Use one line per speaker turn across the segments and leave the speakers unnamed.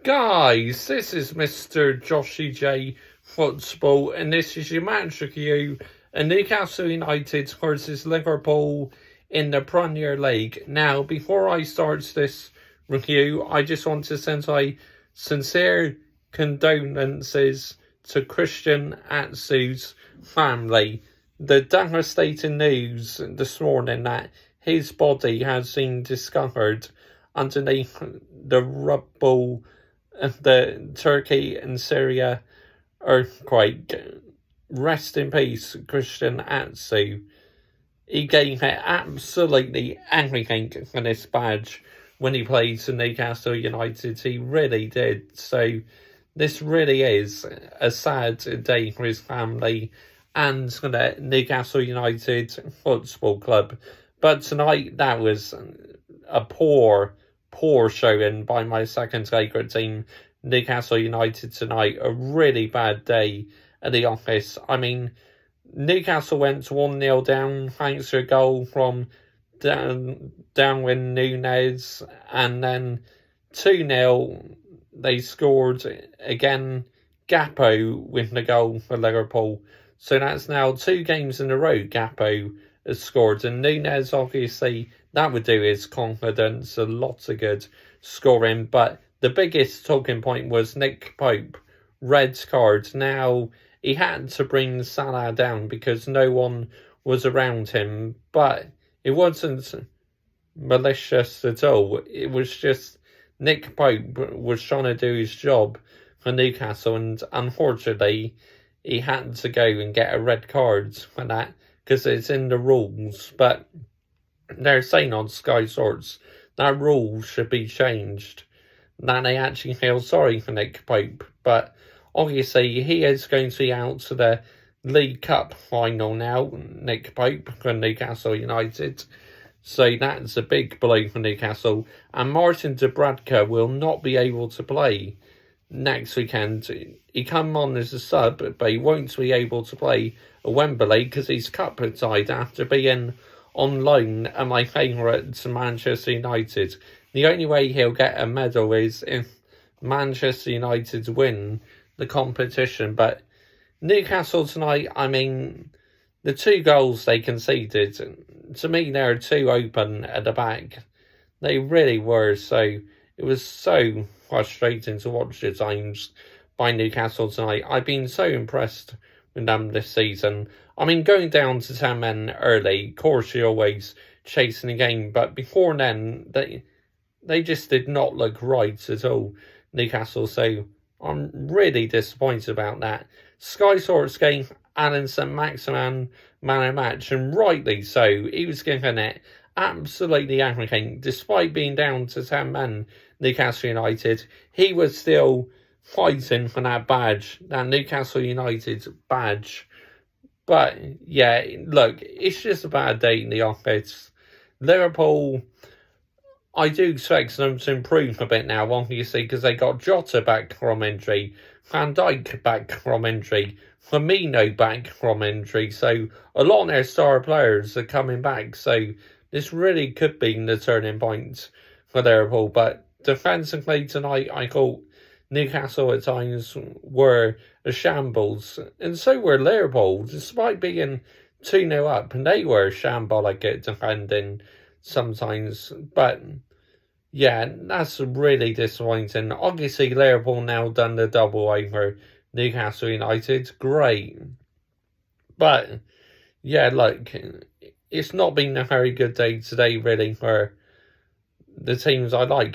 Guys, this is Mr. Joshy J Football, and this is your match review of Newcastle United versus Liverpool in the Premier League. Now, before I start this review, I just want to send my sincere condolences to Christian Atsu's family. The devastating news this morning that his body has been discovered underneath the rubble of the Turkey and Syria earthquake. Rest in peace, Christian Atsu. He gave it absolutely everything for this badge when he played for Newcastle United. He really did. So this really is a sad day for his family and for the Newcastle United Football Club. But tonight, that was a poor showing by my second favourite team, Newcastle United, tonight. A really bad day at the office. I mean, Newcastle went 1-0 down thanks to a goal from Darwin Núñez, and then 2-0 they scored again. Gakpo with the goal for Liverpool. So that's now 2 games in a row Gakpo has scored, and Núñez, obviously, that would do his confidence a lot of good scoring. But the biggest talking point was Nick Pope, red card. Now, he had to bring Salah down because no one was around him, but it wasn't malicious at all. It was just Nick Pope was trying to do his job for Newcastle, and unfortunately, he had to go and get a red card for that because it's in the rules. But they're saying on Sky Sports that rule should be changed, that they actually feel sorry for Nick Pope. But obviously, he is going to be out to the League Cup final now, Nick Pope, for Newcastle United. So that's a big blow for Newcastle. And Martin Dubravka will not be able to play next weekend. He come on as a sub, but he won't be able to play at Wembley because he's cup tied after being on loan at my favourite, Manchester United. The only way he'll get a medal is if Manchester United win the competition. But Newcastle tonight, I mean, the 2 goals they conceded, to me, they're too open at the back. They really were. So it was so frustrating to watch at times by Newcastle tonight. I've been so impressed with them this season. I mean, going down to 10 men early, of course you're always chasing the game, but before then, they just did not look right at all, Newcastle. So I'm really disappointed about that. Sky Sports gave Alan St. Maximin man of match, and rightly so. He was giving it absolutely everything. Despite being down to 10 men, Newcastle United, he was still fighting for that badge, that Newcastle United badge. But yeah, look, it's just a bad day in the office. Liverpool, I do expect them to improve a bit now, obviously, because they got Jota back from injury, Van Dijk back from injury, Firmino back from injury. So a lot of their star players are coming back. So this really could be the turning point for Liverpool. But defensively tonight, I thought Newcastle at times were a shambles, and so were Liverpool, despite being 2-0 up, and they were shambolic at defending sometimes. But yeah, that's really disappointing. Obviously, Liverpool now done the double over Newcastle United. Great. But yeah, look, it's not been a very good day today, really, for the teams I like.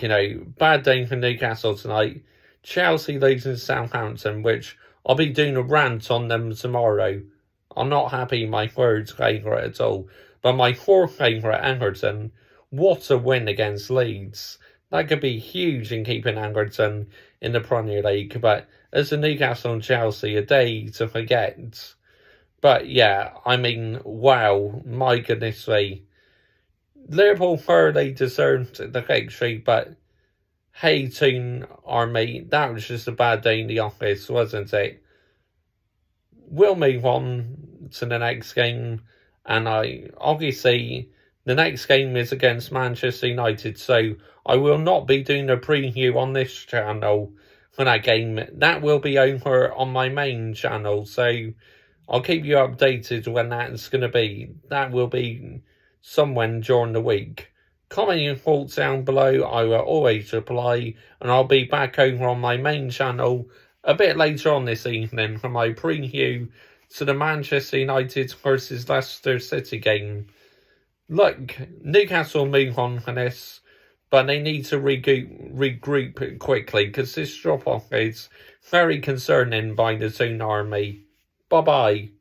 Bad day for Newcastle tonight. Chelsea losing to Southampton, which I'll be doing a rant on them tomorrow. I'm not happy my third favourite at all. But my 4th favourite, Everton, what a win against Leeds. That could be huge in keeping Everton in the Premier League. But as a Newcastle and Chelsea, a day to forget. But yeah, I mean, wow, my goodness me. Liverpool thoroughly deserved the victory, but hey, Toon Army, that was just a bad day in the office, wasn't it? We'll move on to the next game, and I obviously The next game is against Manchester United, so I will not be doing a preview on this channel for that game. That will be over on my main channel, so I'll keep you updated when that's going to be. That will be somewhere during the week. Comment your thoughts down below. I will always reply, and I'll be back over on my main channel a bit later on this evening for my preview to the Manchester United versus Leicester City game. Look, Newcastle move on for this, but they need to regroup quickly because this drop-off is very concerning by the Toon Army. Bye-bye.